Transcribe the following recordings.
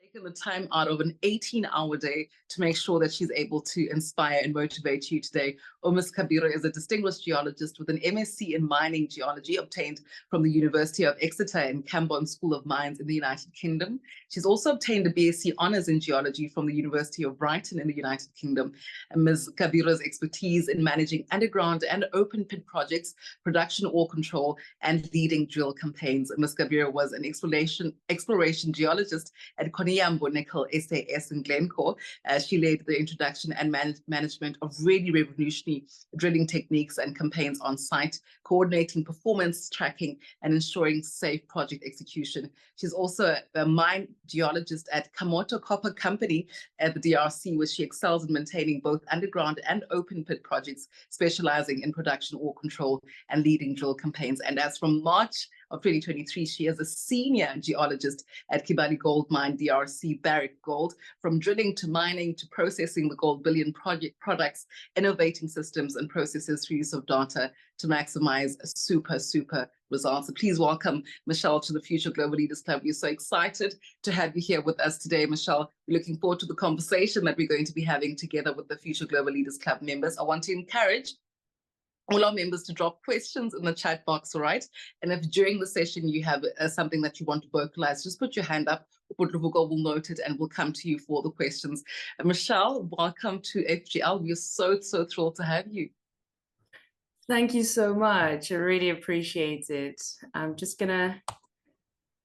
taken the time out of an 18-hour day to make sure that she's able to inspire and motivate you today. Ms. Gabiro is a distinguished geologist with an MSc in mining geology obtained from the University of Exeter and Camborne School of Mines in the United Kingdom. She's also obtained a BSc Honours in Geology from the University of Brighton in the United Kingdom. And Ms. Gabiro's expertise in managing underground and open pit projects, production ore control, and leading drill campaigns. Ms. Gabiro was an exploration geologist at Koniambo Nickel SAS in Glencore. She led the introduction and management of really revolutionary drilling techniques and campaigns on site, coordinating performance tracking and ensuring safe project execution. She's also a mine geologist at Kamoto Copper Company at the DRC, where she excels in maintaining both underground and open pit projects, specializing in production ore control and leading drill campaigns. And as from March of 2023, she is a senior geologist at Kibali Gold Mine, DRC, BARRICK Gold. From drilling to mining to processing the gold bullion products, innovating systems and processes through use of data to maximize super results. So please welcome Michelle to the Future Global Leaders Club. We're so excited to have you here with us today, Michelle. We're looking forward to the conversation that we're going to be having together with the Future Global Leaders Club members. I want to encourage all our members to drop questions in the chat box, all right? And if during the session you have something that you want to vocalize, just put your hand up, we'll note it and we'll come to you for the questions. Michelle, welcome to FGL. We're so thrilled to have you. Thank you so much. I really appreciate it. I'm just gonna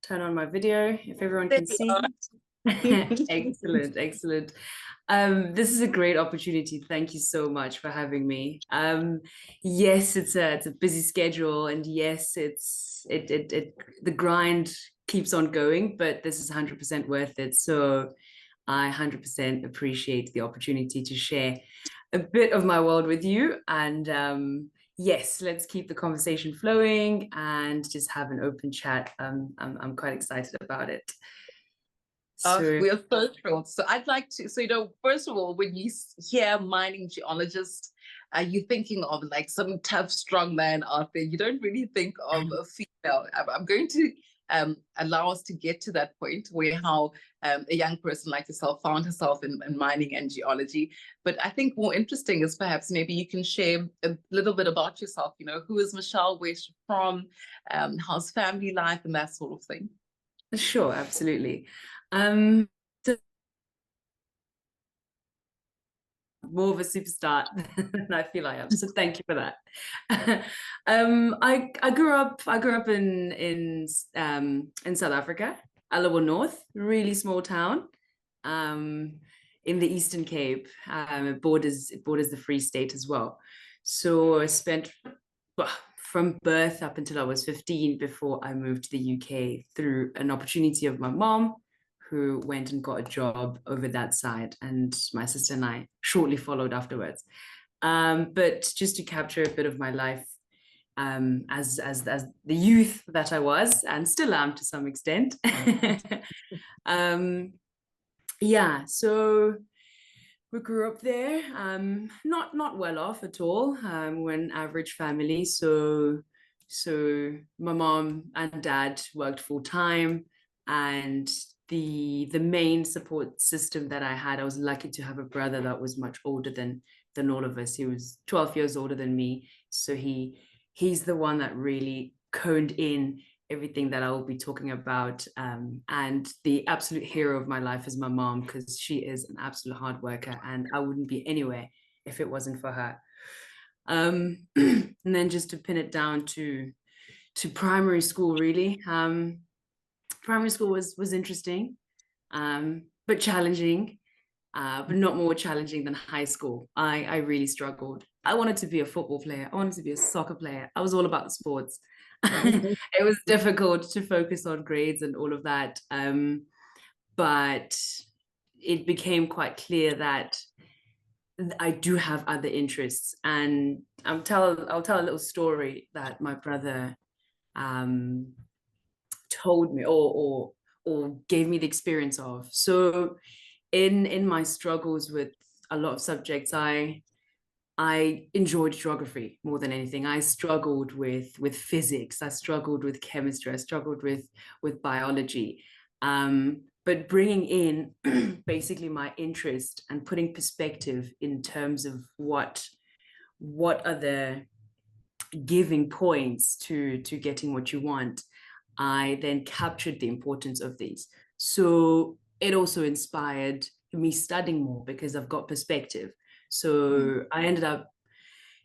turn on my video if everyone can see. Excellent. This is a great opportunity. Thank you so much for having me. Yes, it's a busy schedule, and yes, the grind keeps on going, but this is 100% worth it. So I 100% appreciate the opportunity to share a bit of my world with you. And yes, let's keep the conversation flowing and just have an open chat. I'm quite excited about it. So, we are so thrilled. So I'd like to, first of all, when you hear mining geologist, are you thinking of like some tough, strong man out there? You don't really think of a female. I'm going to allow us to get to that point where how a young person like yourself found herself in mining and geology. But I think more interesting is perhaps maybe you can share a little bit about yourself. Who is Michelle? Where's she from? How's family life and that sort of thing? Sure, absolutely. More of a superstar than I feel I am, so thank you for that. I grew up in South Africa, Alawa North, really small town in the Eastern Cape. It borders the Free State as well. So I spent from birth up until I was 15 before I moved to the UK through an opportunity of my mom, who went and got a job over that side, and my sister and I shortly followed afterwards. But just to capture a bit of my life as the youth that I was and still am to some extent. Yeah, so we grew up there, not well off at all. We're an average family, so my mom and dad worked full time, and the main support system that I had, I was lucky to have a brother that was much older than all of us. He was 12 years older than me, so he's the one that really coned in everything that I will be talking about. And the absolute hero of my life is my mom, because she is an absolute hard worker, and I wouldn't be anywhere if it wasn't for her. And then just to pin it down to primary school, really. Primary school was interesting, but challenging, but not more challenging than high school. I really struggled. I wanted to be a football player. I wanted to be a soccer player. I was all about the sports. It was difficult to focus on grades and all of that. But it became quite clear that I do have other interests. And I'll tell a little story that my brother told me or gave me the experience of. So in my struggles with a lot of subjects, I enjoyed geography more than anything. I struggled with physics. I struggled with chemistry. I struggled with biology. But bringing in basically my interest and putting perspective in terms of what are the giving points to getting what you want, I then captured the importance of these. So it also inspired me studying more because I've got perspective. So I ended up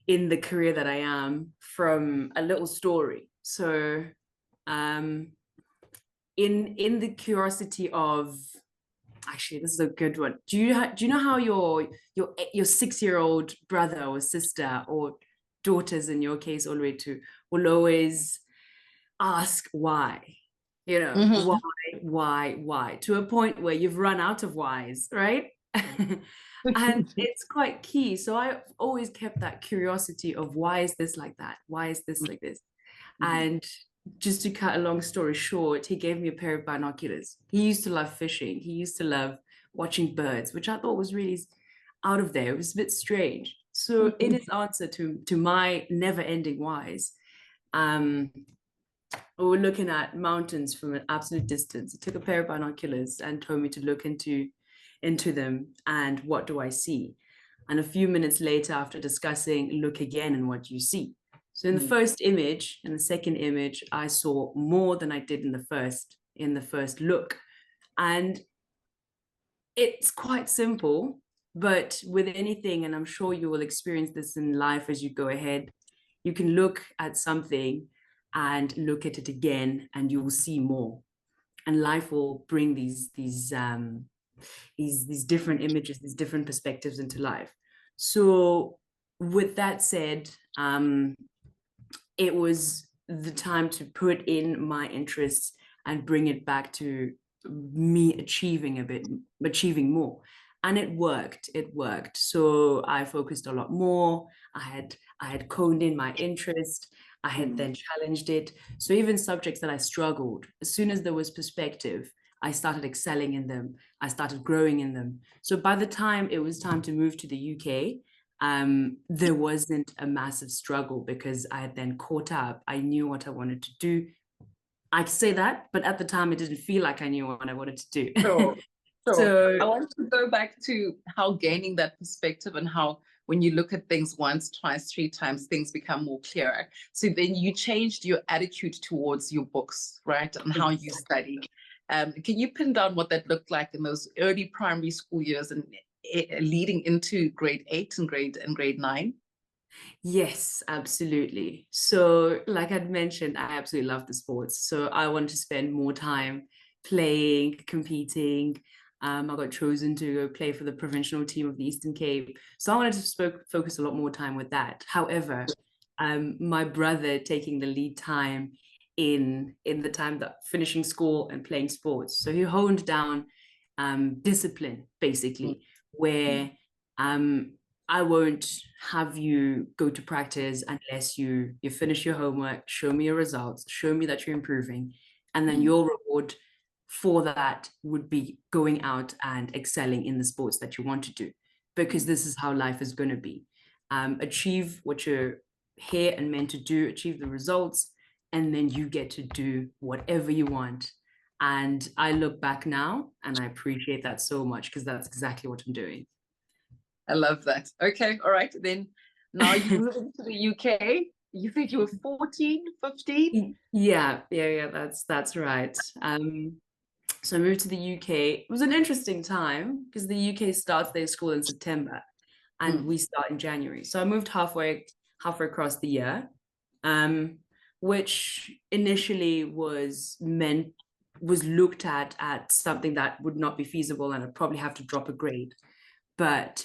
in the career that I am from a little story. So in the curiosity of, actually, this is a good one. Do you know how your 6-year-old brother or sister, or daughters in your case all the way to, will always ask why? You know, why, to a point where you've run out of whys, right? And it's quite key. So I've always kept that curiosity of, why is this like that? Why is this like this? And just to cut a long story short, he gave me a pair of binoculars. He used to love fishing. He used to love watching birds, which I thought was really out of there. It was a bit strange. So in his answer to my never-ending whys, we were looking at mountains from an absolute distance. He took a pair of binoculars and told me to look into them, and what do I see? And a few minutes later, after discussing, look again, and what do you see? So in the first image and the second image, I saw more than I did in the first look. And it's quite simple, but with anything, and I'm sure you will experience this in life as you go ahead, you can look at something and look at it again, and you will see more. And life will bring these different images, these different perspectives into life. So with that said, it was the time to put in my interests and bring it back to me achieving more. And it worked. So I focused a lot more. I had coned in my interest. I had then challenged it. So even subjects that I struggled, as soon as there was perspective, I started excelling in them. I started growing in them. So by the time it was time to move to the UK, there wasn't a massive struggle because I had then caught up. I knew what I wanted to do. I say that, but at the time it didn't feel like I knew what I wanted to do. Sure. So I want to go back to how gaining that perspective, and how when you look at things once, twice, 3 times, things become more clearer. So then you changed your attitude towards your books, right? And how you study. Can you pin down what that looked like in those early primary school years and leading into grade 8 and grade 9? Yes, absolutely. So like I'd mentioned, I absolutely love the sports. So I wanted to spend more time playing, competing. I got chosen to go play for the provincial team of the Eastern Cape. So I wanted to focus a lot more time with that. However, my brother taking the lead time in the time that finishing school and playing sports. So he honed down discipline, basically, where I won't have you go to practice unless you finish your homework, show me your results, show me that you're improving. And then your reward for that would be going out and excelling in the sports that you want to do, because this is how life is going to be. Achieve what you're here and meant to do, achieve the results, and then you get to do whatever you want. And I look back now and I appreciate that so much, because that's exactly what I'm doing. I love that. Okay, all right. Then now you move into the UK. You think you were 14, 15? Yeah, that's right. So I moved to the UK. It was an interesting time because the UK starts their school in September and we start in January. So I moved halfway across the year, which initially was looked at something that would not be feasible, and I'd probably have to drop a grade. But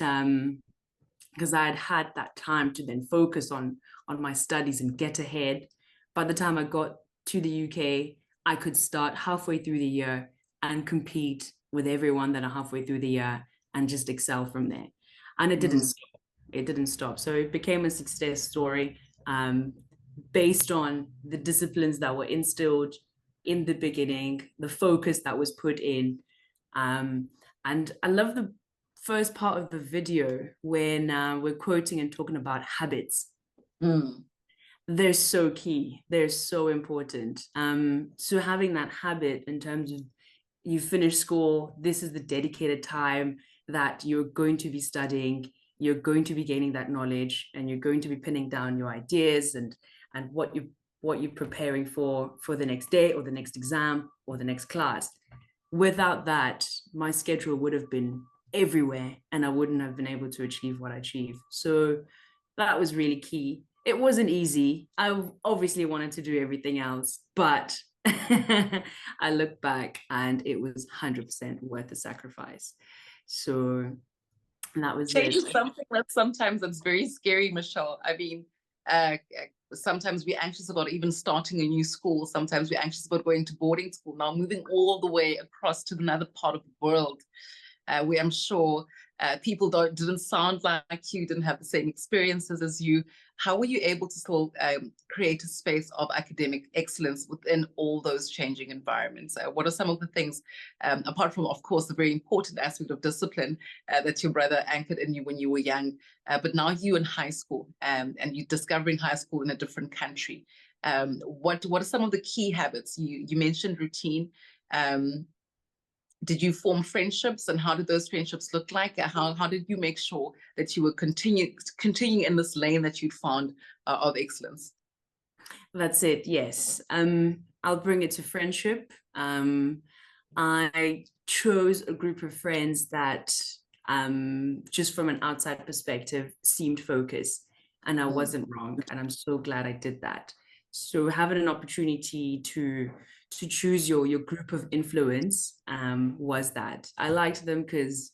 because I had that time to then focus on my studies and get ahead, by the time I got to the UK, I could start halfway through the year and compete with everyone that are halfway through the year and just excel from there. And it didn't stop. It didn't stop. So it became a success story based on the disciplines that were instilled in the beginning, the focus that was put in. And I love the first part of the video when we're quoting and talking about habits. They're so key. They're so important. So having that habit in terms of you finish school, this is the dedicated time that you're going to be studying, you're going to be gaining that knowledge, and you're going to be pinning down your ideas and what you're preparing for the next day or the next exam or the next class. Without that, my schedule would have been everywhere and I wouldn't have been able to achieve what I achieved. So that was really key. It wasn't easy. I obviously wanted to do everything else, but I look back and it was 100% worth the sacrifice. So that was Change it. is something that sometimes it's very scary, Michelle. I mean, sometimes we're anxious about even starting a new school. Sometimes we're anxious about going to boarding school. Now moving all the way across to another part of the world, where I'm sure people didn't sound like you, didn't have the same experiences as you. How were you able to still create a space of academic excellence within all those changing environments? What are some of the things, apart from, of course, the very important aspect of discipline that your brother anchored in you when you were young, but now you in high school and you discovering high school in a different country? What are some of the key habits? You mentioned routine. Did you form friendships, and how did those friendships look like? How did you make sure that you were continuing in this lane that you'd found of excellence? That's it, yes. I'll bring it to friendship. I chose a group of friends that just from an outside perspective seemed focused, and I wasn't wrong, and I'm so glad I did that. So having an opportunity to choose your group of influence was that. I liked them because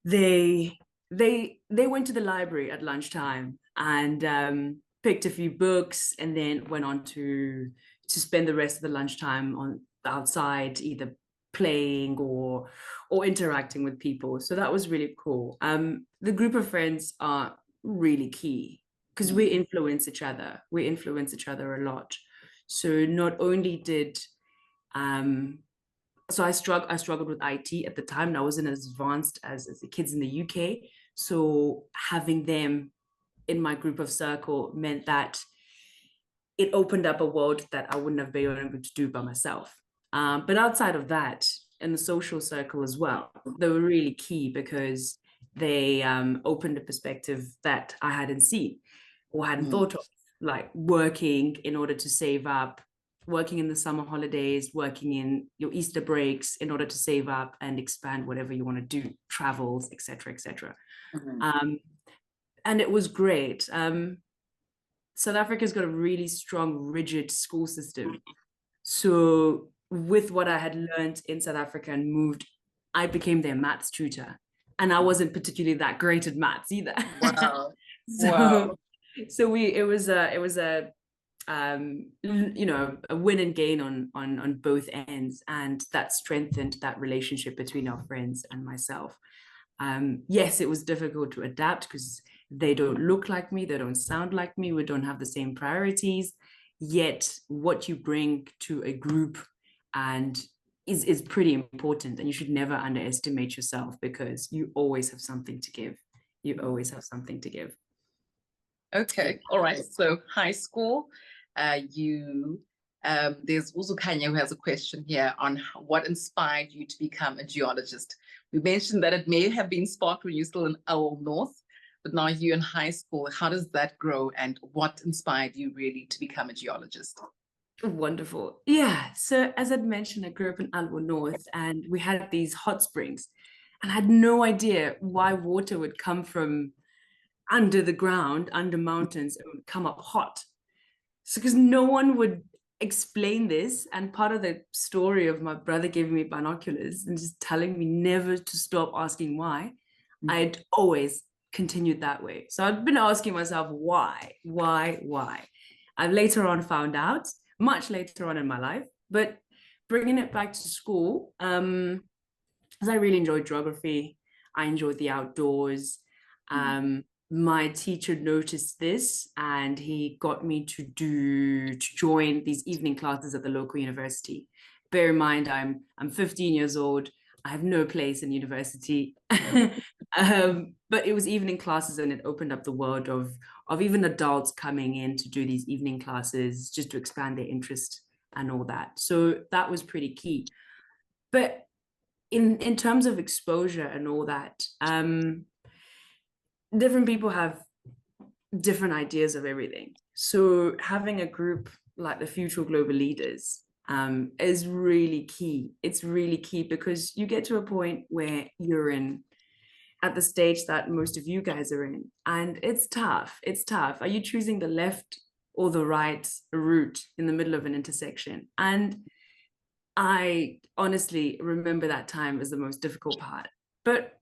they went to the library at lunchtime and picked a few books, and then went on to spend the rest of the lunchtime on outside, either playing or interacting with people. So that was really cool. The group of friends are really key because we influence each other. We influence each other a lot. So not only did so I struggled with IT at the time, and I wasn't as advanced as the kids in the UK. So having them in my group of circle meant that it opened up a world that I wouldn't have been able to do by myself. But outside of that, in the social circle as well, they were really key because they opened a perspective that I hadn't seen or hadn't thought of, like working in order to save up, working in the summer holidays, working in your Easter breaks in order to save up and expand whatever you want to do, travels, etc., etc. And it was great. South Africa's got a really strong, rigid school system. So with what I had learned in South Africa and moved, I became their maths tutor. And I wasn't particularly that great at maths either. Wow. So it was a you know, a win and gain on both ends, and that strengthened that relationship between our friends and myself. Yes, it was difficult to adapt because they don't look like me, they don't sound like me, we don't have the same priorities. Yet what you bring to a group and is pretty important, and you should never underestimate yourself because you always have something to give. You always have something to give. Okay, all right. So high school, there's Uzukanya who has a question here on what inspired you to become a geologist. We mentioned that it may have been sparked when you're still in Owl North, but now you're in high school. How does that grow, and what inspired you really to become a geologist? Wonderful. Yeah. So as I'd mentioned, I grew up in Albo North, and we had these hot springs, and I had no idea why water would come from under the ground, under mountains, and would come up hot. So because no one would explain this, and part of the story of my brother giving me binoculars and just telling me never to stop asking why, I'd always continued that way. So I'd been asking myself, why? I've later on found out, much later on in my life, but bringing it back to school, because I really enjoyed geography, I enjoyed the outdoors. My teacher noticed this, and he got me to join these evening classes at the local university. Bear in mind, I'm 15 years old. I have no place in university. But it was evening classes, and it opened up the world of even adults coming in to do these evening classes just to expand their interest and all that. So that was pretty key. But in terms of exposure and all that, different people have different ideas of everything. So having a group like the Future Global Leaders is really key. It's really key because you get to a point where you're at the stage that most of you guys are in, and it's tough. It's tough. Are you choosing the left or the right route in the middle of an intersection? And I honestly remember that time as the most difficult part. But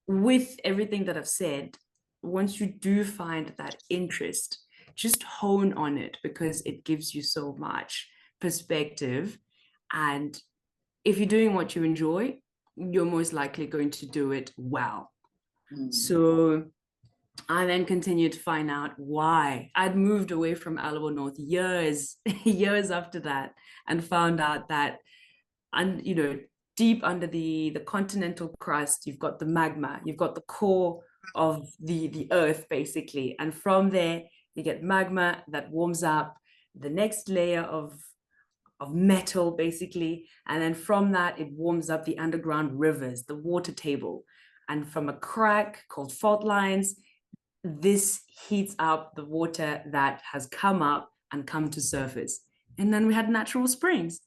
with everything that I've said, once you do find that interest, just hone on it because it gives you so much perspective. And if you're doing what you enjoy, you're most likely going to do it well. So I then continued to find out why. I'd moved away from Alamo North years after that, and found out that, and deep under the continental crust, you've got the magma, you've got the core of the earth, basically. And from there, you get magma that warms up the next layer of metal, basically. And then from that, it warms up the underground rivers, the water table. And from a crack called fault lines, this heats up the water that has come up and come to surface. And then we had natural springs.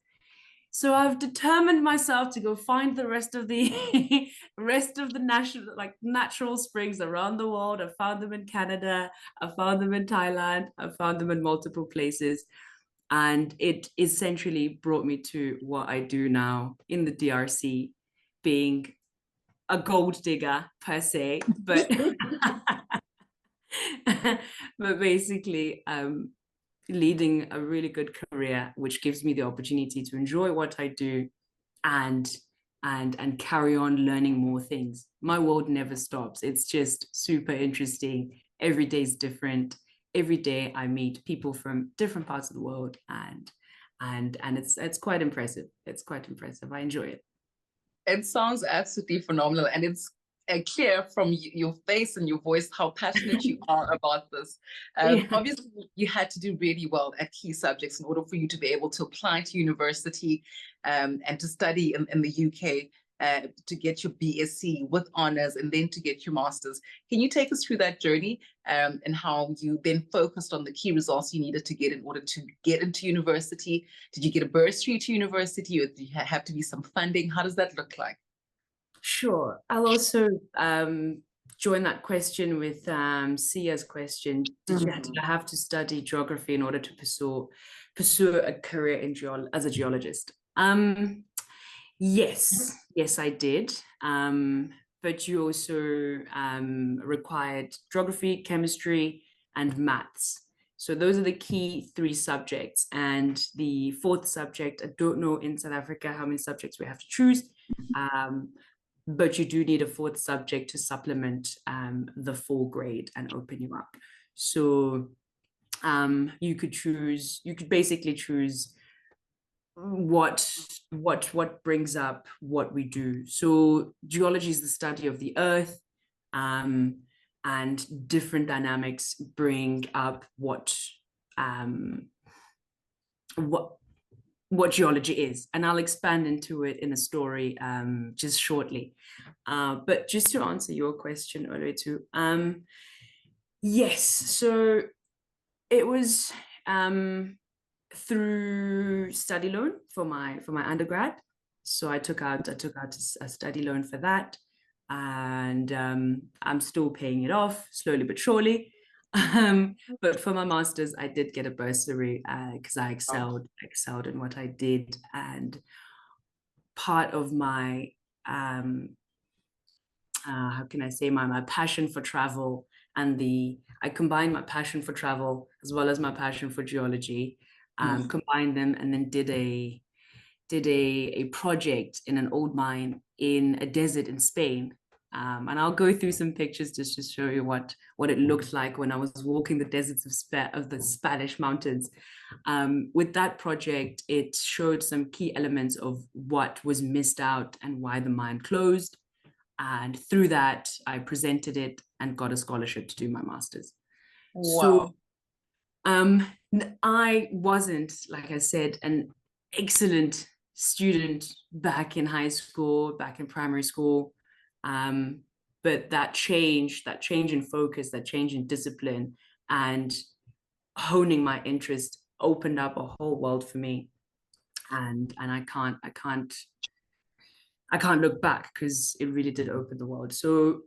So I've determined myself to go find the rest of the natural springs around the world. I found them in Canada, I found them in Thailand, I found them in multiple places. And it essentially brought me to what I do now in the DRC, being a gold digger per se, but but basically leading a really good career, which gives me the opportunity to enjoy what I do and carry on learning more things. My world never stops. It's just super interesting. Every day is different. Every day I meet people from different parts of the world, and it's quite impressive. It's quite impressive. I enjoy it. It sounds absolutely phenomenal, and it's clear from your face and your voice how passionate you are about this. Obviously, you had to do really well at key subjects in order for you to be able to apply to university and to study in the UK. To get your BSc with honors and then to get your master's. Can you take us through that journey and how you then focused on the key results you needed to get in order to get into university? Did you get a bursary to university, or did you have to be some funding? How does that look like? Sure. I'll also join that question with Sia's question. Did you have to study geography in order to pursue a career as a geologist? Yes, I did. But you also required geography, chemistry, and maths. So those are the key 3 subjects. And the 4th subject, I don't know in South Africa how many subjects we have to choose, but you do need a 4th subject to supplement the 4 grade and open you up. So you could basically choose what brings up what we do. So geology is the study of the earth, and different dynamics bring up what geology is, and I'll expand into it in a story just shortly. But just to answer your question, Olotu, yes, so it was through study loan for my undergrad. So I took out a study loan for that, and I'm still paying it off slowly but surely. But for my master's, I did get a bursary because I excelled in what I did, and part of my how can I say, my passion for travel, and I combined my passion for travel as well as my passion for geology. Combined them, and then did a project in an old mine in a desert in Spain. And I'll go through some pictures just to show you what it looked like when I was walking the deserts of the Spanish mountains. With that project, it showed some key elements of what was missed out and why the mine closed. And through that, I presented it and got a scholarship to do my master's. Wow. So I wasn't, like I said, an excellent student back in high school, back in primary school. But that change in focus, that change in discipline, and honing my interest opened up a whole world for me. And I can't look back, because it really did open the world. So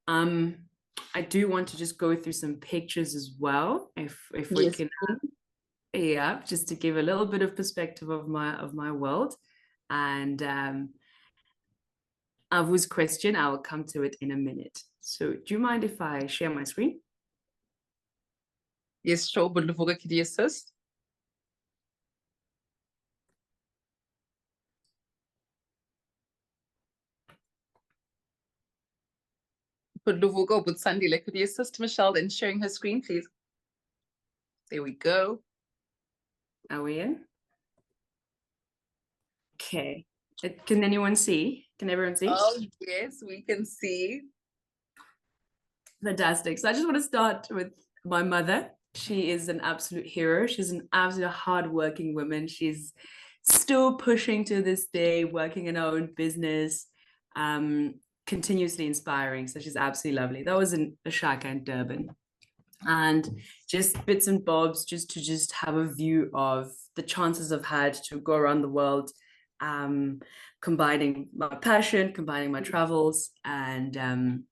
I do want to just go through some pictures as well, if we Yes. can. Yeah, just to give a little bit of perspective of my world. And Avu's question, I will come to it in a minute. So do you mind if I share my screen? Yes, sure. But Luvuka, could you assist? But Luvuka, but Sandile, could you assist Michelle in sharing her screen, please? There we go. Are we in? Okay. Can anyone see? Can everyone see? Oh, yes, we can see. Fantastic. So I just want to start with my mother. She is an absolute hero. She's an absolute hardworking woman. She's still pushing to this day, working in her own business, continuously inspiring. So she's absolutely lovely. That was in Ashaka and Durban. And just bits and bobs, just to have a view of the chances I've had to go around the world, combining my passion, combining my travels, and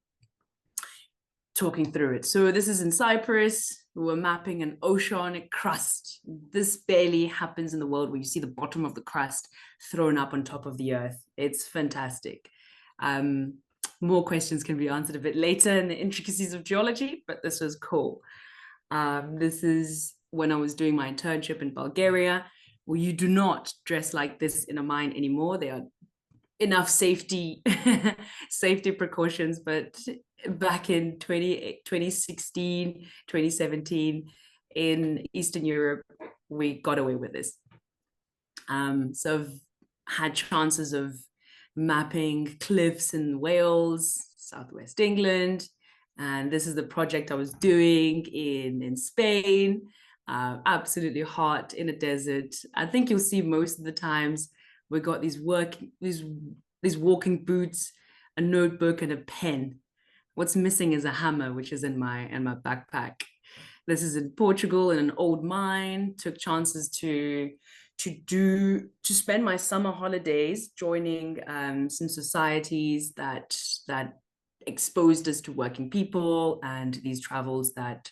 talking through it. So this is in Cyprus. We're mapping an oceanic crust. This barely happens in the world, where you see the bottom of the crust thrown up on top of the earth. It's fantastic. More questions can be answered a bit later in the intricacies of geology, but this was cool. This is when I was doing my internship in Bulgaria, where you do not dress like this in a mine anymore. There are enough safety precautions, but back in 2016, 2017, in Eastern Europe, we got away with this. So I've had chances of mapping cliffs in Wales, Southwest England, and this is the project I was doing in Spain. Absolutely hot in a desert. I think you'll see most of the times we got these walking boots, a notebook, and a pen. What's missing is a hammer, which is in my backpack. This is in Portugal, in an old mine. Took chances to spend my summer holidays joining some societies that exposed us to working people, and these travels that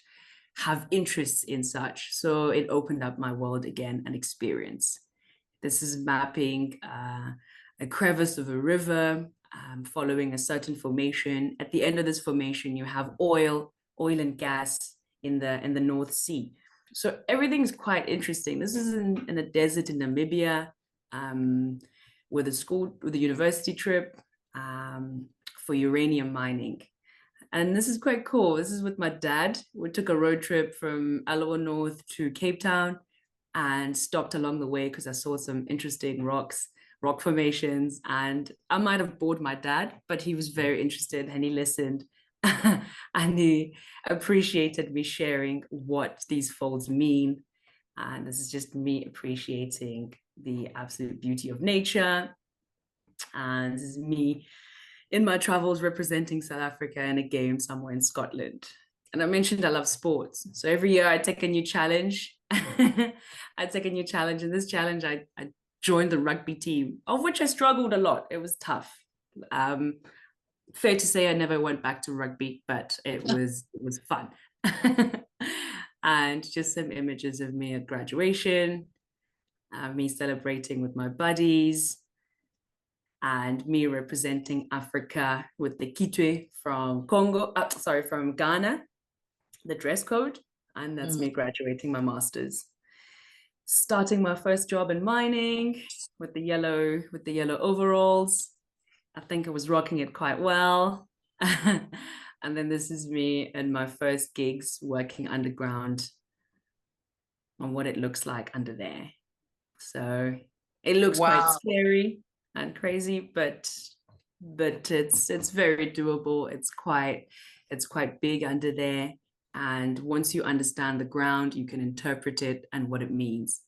have interests in such. So it opened up my world again, and experience. This is mapping a crevice of a river, following a certain formation. At the end of this formation, you have oil and gas in the North Sea. So everything's quite interesting. This is in a desert in Namibia, with a university trip for uranium mining. And this is quite cool. This is with my dad. We took a road trip from Alloa North to Cape Town, and stopped along the way because I saw some interesting rock formations. And I might have bored my dad, but he was very interested, and he listened. And he appreciated me sharing what these folds mean. And this is just me appreciating the absolute beauty of nature. And this is me in my travels representing South Africa in a game somewhere in Scotland. And I mentioned I love sports. So every year I take a new challenge. I take a new challenge. And this challenge, I joined the rugby team, of which I struggled a lot. It was tough. Fair to say I never went back to rugby, but it was fun. And just some images of me at graduation, me celebrating with my buddies, and me representing Africa with the kitwe from from Ghana, the dress code. And that's me graduating my master's. Starting my first job in mining with the yellow overalls. I think I was rocking it quite well. And then this is me in my first gigs working underground, on what it looks like under there. So it looks quite scary and crazy, but it's very doable. It's quite big under there. And once you understand the ground, you can interpret it and what it means.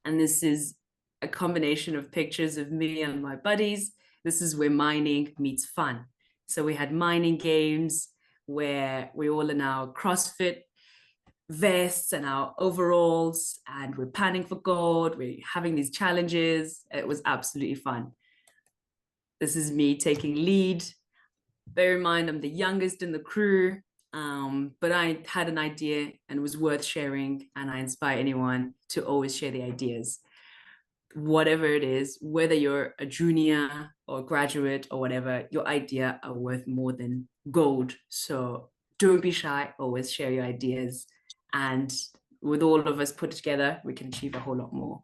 And this is a combination of pictures of me and my buddies. This is where mining meets fun. So we had mining games where we all in our CrossFit vests and our overalls, and we're panning for gold. We're having these challenges. It was absolutely fun. This is me taking lead. Bear in mind, I'm the youngest in the crew, but I had an idea and it was worth sharing, and I inspire anyone to always share the ideas. Whatever it is, whether you're a junior or graduate or whatever, your idea are worth more than gold. So don't be shy, always share your ideas. And with all of us put together, we can achieve a whole lot more.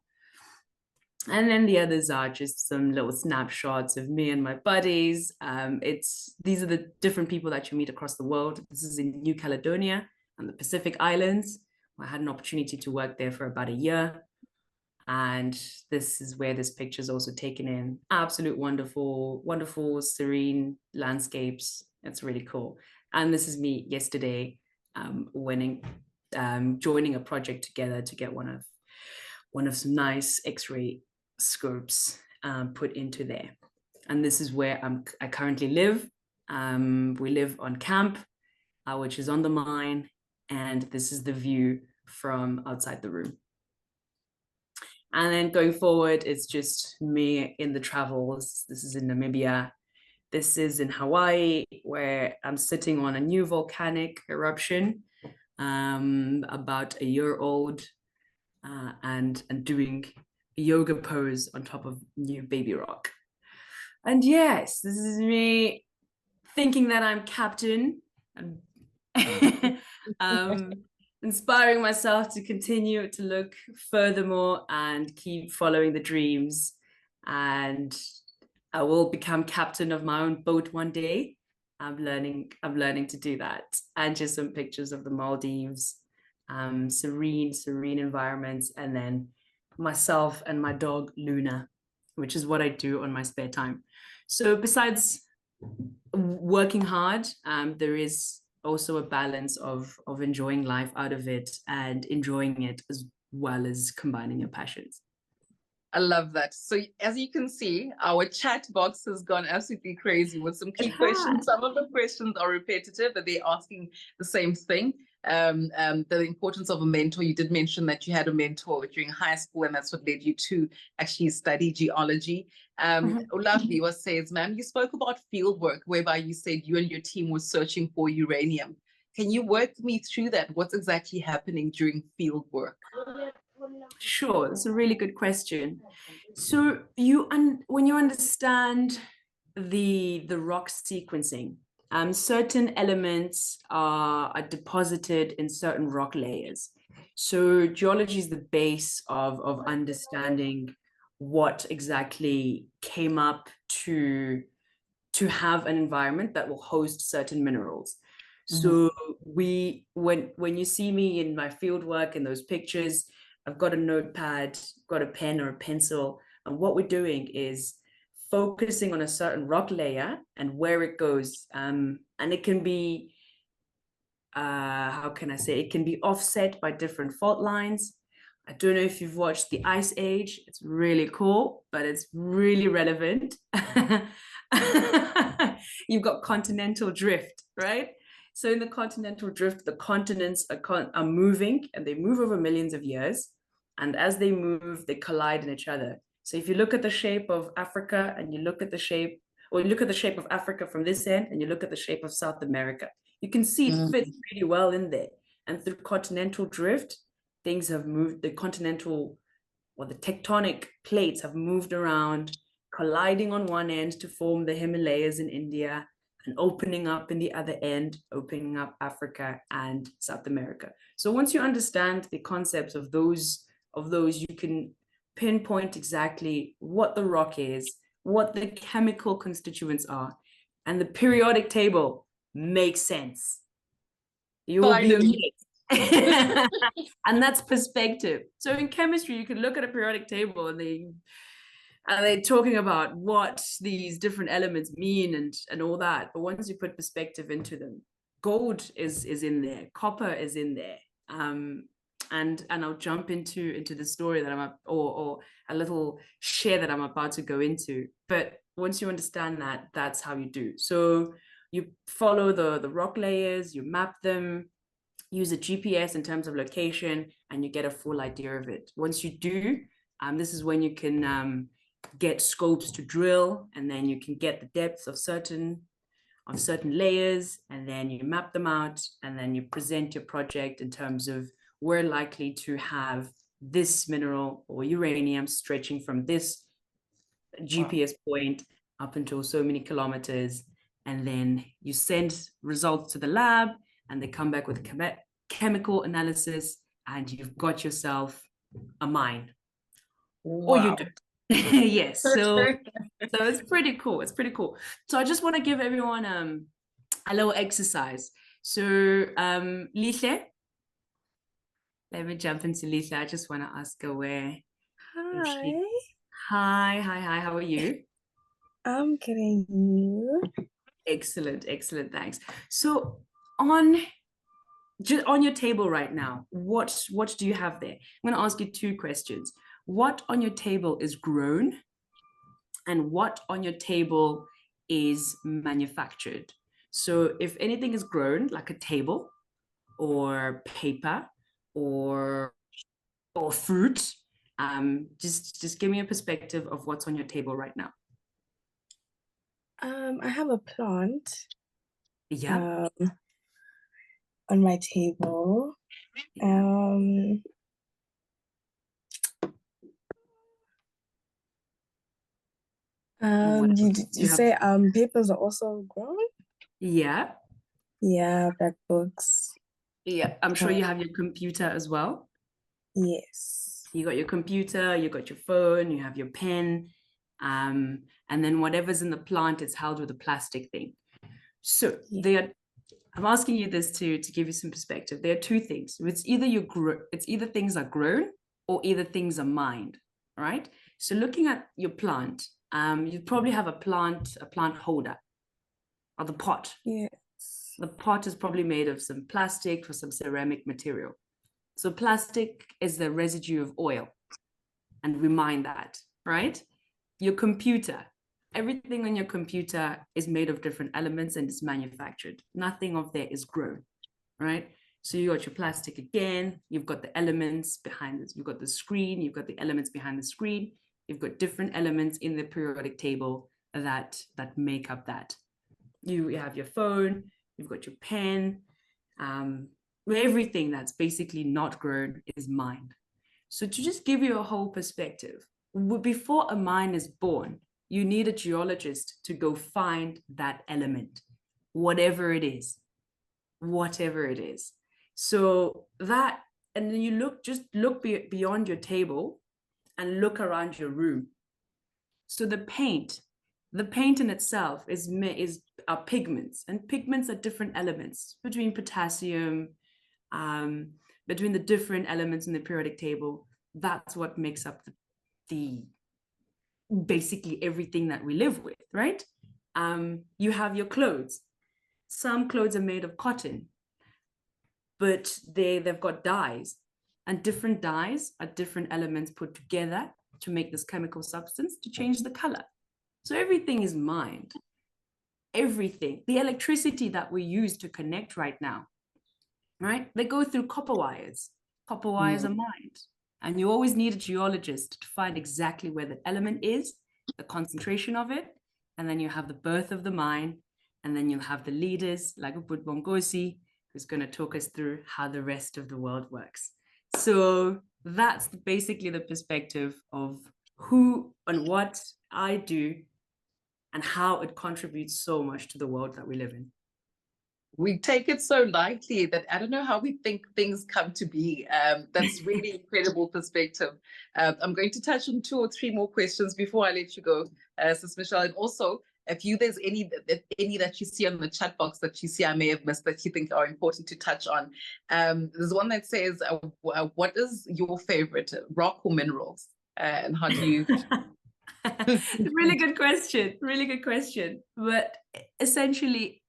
And then the others are just some little snapshots of me and my buddies. These are the different people that you meet across the world. This is in New Caledonia and the Pacific Islands. I had an opportunity to work there for about a year. And this is where this picture is also taken in. Absolute wonderful, wonderful, serene landscapes. It's really cool. And this is me yesterday joining a project together to get one of some nice X-ray scopes put into there. And this is where I currently live. We live on camp, which is on the mine. And this is the view from outside the room. And then going forward, it's just me in the travels. This is in Namibia. This is in Hawaii, where I'm sitting on a new volcanic eruption, about a year old, and doing a yoga pose on top of new baby rock. And yes, this is me thinking that I'm captain. Inspiring myself to continue to look furthermore and keep following the dreams. And I will become captain of my own boat one day. I'm learning to do that. And just some pictures of the Maldives, serene environments, and then myself and my dog Luna, which is what I do on my spare time. So besides working hard, there is also a balance of enjoying life out of it and enjoying it as well as combining your passions. I love that. So as you can see, our chat box has gone absolutely crazy with some key questions. Some of the questions are repetitive, but they're asking the same thing. The importance of a mentor. You did mention that you had a mentor during high school, and that's what led you to actually study geology. Olaviwa says, ma'am, you spoke about field work, whereby you said you and your team were searching for uranium. Can you work me through that? What's exactly happening during field work? Sure, it's a really good question. So when you understand the rock sequencing, certain elements are deposited in certain rock layers. So geology is the base of understanding what exactly came up to have an environment that will host certain minerals. So when you see me in my field work in those pictures, I've got a notepad, got a pen or a pencil, and what we're doing is focusing on a certain rock layer and where it goes. And it can be, how can I say, it can be offset by different fault lines. I don't know if you've watched The Ice Age. It's really cool, but it's really relevant. You've got continental drift, right? So in the continental drift, the continents are moving, and they move over millions of years. And as they move, they collide in each other. So if you look at the shape of Africa and you look at the shape, or you look at the shape of Africa from this end and you look at the shape of South America, you can see it fits really well in there. And through continental drift, things have moved, the tectonic plates have moved around, colliding on one end to form the Himalayas in India, and opening up in the other end, opening up Africa and South America. So once you understand the concepts of those, you can pinpoint exactly what the rock is, what the chemical constituents are, and the periodic table makes sense. You will be amazed. And that's perspective. So in chemistry, you can look at a periodic table and they're talking about what these different elements mean and all that. But once you put perspective into them, gold is in there, copper is in there, I'll jump into the story that or a little share that I'm about to go into. But once you understand that, that's how you do. So you follow the rock layers, you map them, use a GPS in terms of location, and you get a full idea of it. Once you do, this is when you can get scopes to drill, and then you can get the depth of certain layers, and then you map them out, and then you present your project in terms of we're likely to have this mineral or uranium stretching from this GPS point up until so many kilometers. And then you send results to the lab, and they come back with a chemical analysis, and you've got yourself a mine. Wow. Or you do. Yes. So it's pretty cool. It's pretty cool. So I just want to give everyone a little exercise. So Lihle, let me jump into Lihle. I just want to ask her where. Hi. Hi. How are you? I'm getting you. Excellent. Thanks. So on your table right now, what do you have there? I'm going to ask you two questions. What on your table is grown, and what on your table is manufactured? So if anything is grown, like a table or paper or fruit, just give me a perspective of what's on your table right now. I have a plant. Yeah. On my table. You say papers are also grown? Yeah. Yeah, black books. Yeah, I'm sure you have your computer as well. Yes. You got your computer, you got your phone, you have your pen, and then whatever's in the plant is held with a plastic thing. So I'm asking you this to give you some perspective. There are two things. It's either things are grown or either things are mined, right? So looking at your plant, you probably have a plant holder or the pot. Yes. The pot is probably made of some plastic or some ceramic material. So plastic is the residue of oil, and we mine that, right? Your computer, everything on your computer is made of different elements and it's manufactured. Nothing of there is grown, right? So you got your plastic again, you've got the elements behind this, you've got the screen, you've got the elements behind the screen, you've got different elements in the periodic table that make up that. You have your phone, you've got your pen, everything that's basically not grown is mined. So to just give you a whole perspective, before a mine is born, you need a geologist to go find that element, whatever it is. So that, and then you look beyond your table and look around your room. So the paint in itself are pigments, and pigments are different elements between potassium, between the different elements in the periodic table. That's what makes up the basically everything that we live with, right? You have your clothes. Some clothes are made of cotton, but they've got dyes, and different dyes are different elements put together to make this chemical substance to change the color. So everything is mined. Everything. The electricity that we use to connect right now, right? They go through copper wires. Copper wires are mined. And you always need a geologist to find exactly where the element is, the concentration of it, and then you have the birth of the mine, and then you'll have the leaders like Ubud Bongosi, who's going to talk us through how the rest of the world works. So that's basically the perspective of who and what I do and how it contributes so much to the world that we live in. We take it so lightly that I don't know how we think things come to be. That's really incredible perspective. I'm going to touch on 2 or 3 more questions before I let you go, Sis Michelle. And also, if there's any that you see on the chat box that you see I may have missed that you think are important to touch on. There's one that says, what is your favorite, rock or minerals? And how do you... Really good question. But essentially,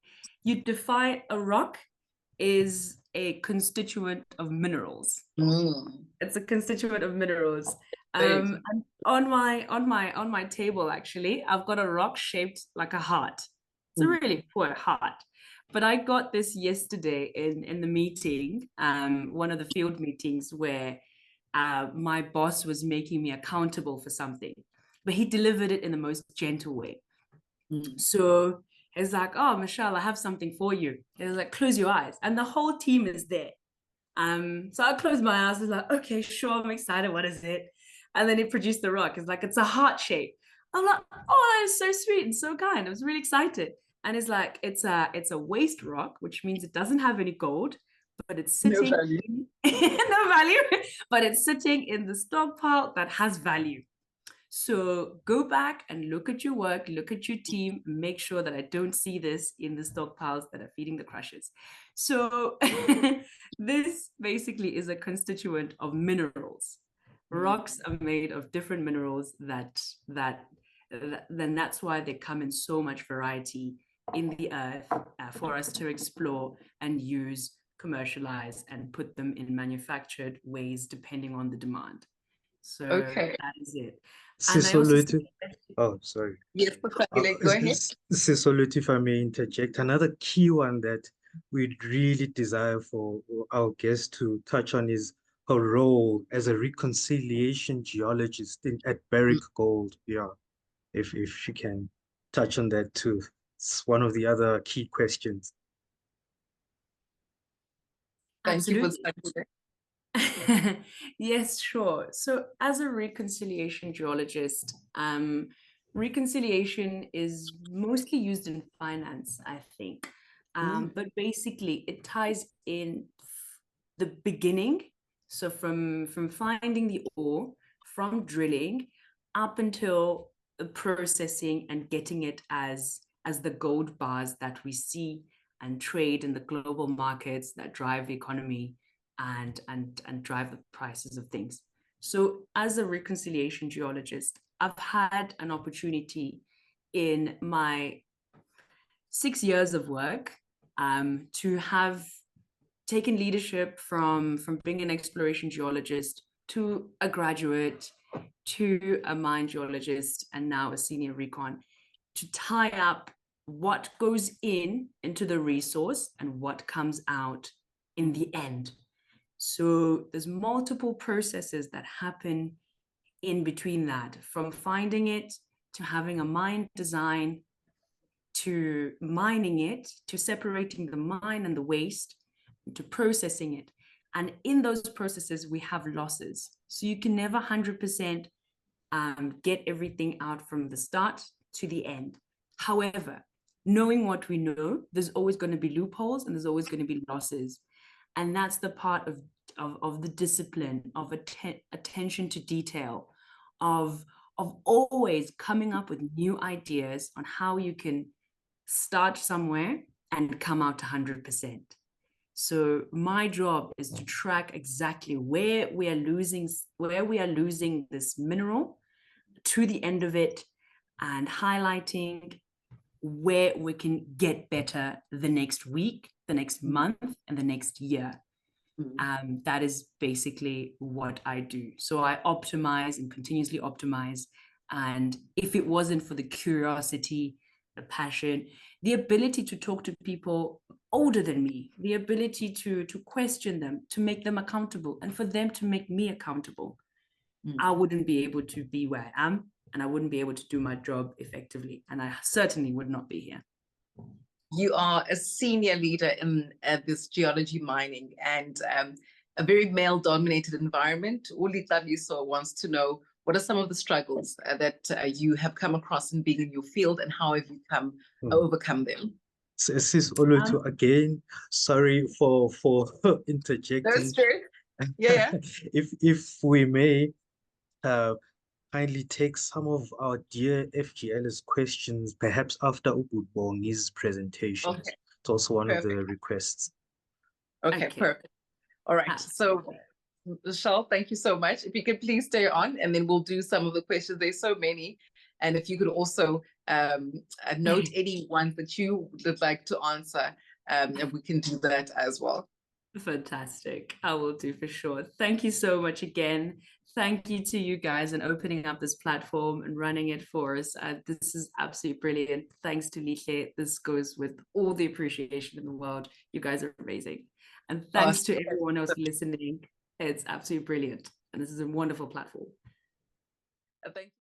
you define a rock is a constituent of minerals. Mm. It's a constituent of minerals. Very And on my table, actually, I've got a rock shaped like a heart. It's a really poor heart. But I got this yesterday in the meeting, one of the field meetings where my boss was making me accountable for something, but he delivered it in the most gentle way. So it's like, oh, Michelle, I have something for you. It's like, close your eyes. And the whole team is there. So I closed my eyes. I was like, okay, sure, I'm excited. What is it? And then he produced the rock. It's like, it's a heart shape. I'm like, oh, that is so sweet and so kind. I was really excited. And it's like, it's a waste rock, which means it doesn't have any gold, but it's sitting No value. no value, but it's sitting in the stockpile that has value. So go back and look at your work, look at your team, make sure that I don't see this in the stockpiles that are feeding the crushers. So this basically is a constituent of minerals. Rocks are made of different minerals then that's why they come in so much variety in the earth for us to explore and use, commercialize, and put them in manufactured ways depending on the demand. So that is it. And I also oh, sorry. Yes, go ahead. Sisoluti, if I may interject, another key one that we'd really desire for our guest to touch on is her role as a reconciliation geologist at Barrick Gold. Yeah, if she can touch on that too. It's one of the other key questions. Thank you for that. Yes, sure. So as a reconciliation geologist, reconciliation is mostly used in finance, I think. But basically it ties in the beginning. So from finding the ore, from drilling up until the processing and getting it as the gold bars that we see and trade in the global markets that drive the economy and drive the prices of things. So as a reconciliation geologist, I've had an opportunity in my 6 years of work to have taken leadership from being an exploration geologist to a graduate to a mine geologist and now a senior recon, to tie up what goes into the resource and what comes out in the end. So there's multiple processes that happen in between that, from finding it to having a mine design, to mining it, to separating the mine and the waste, to processing it. And in those processes, we have losses. So you can never 100% get everything out from the start to the end. However, knowing what we know, there's always going to be loopholes and there's always going to be losses. And that's the part of the discipline, of attention to detail, of always coming up with new ideas on how you can start somewhere and come out 100%. So my job is to track exactly where we are losing this mineral to the end of it, and highlighting where we can get better the next week, the next month, and the next year. That is basically what I do. So I optimize and continuously optimize. And if it wasn't for the curiosity, the passion, the ability to talk to people older than me, the ability to question them, to make them accountable, and for them to make me accountable, I wouldn't be able to be where I am, and I wouldn't be able to do my job effectively. And I certainly would not be here. You are a senior leader in this geology mining and a very male-dominated environment. Uli Tlabiso wants to know, what are some of the struggles that you have come across in being in your field, and how have you overcome them? Sis Olutu, again, sorry for interjecting. That's true. Yeah. If we may kindly take some of our dear FGL's questions, perhaps after Ubudbongi's presentation. Okay. It's also one of the requests. Okay, perfect. All right. So, Michelle, thank you so much. If you could please stay on, and then we'll do some of the questions. There's so many. And if you could also note any ones that you would like to answer, and we can do that as well. Fantastic. I will do for sure. Thank you so much again. Thank you to you guys and opening up this platform and running it for us. This is absolutely brilliant. Thanks to Lihle. This goes with all the appreciation in the world. You guys are amazing. And thanks to everyone else listening. It's absolutely brilliant. And this is a wonderful platform. Thank you.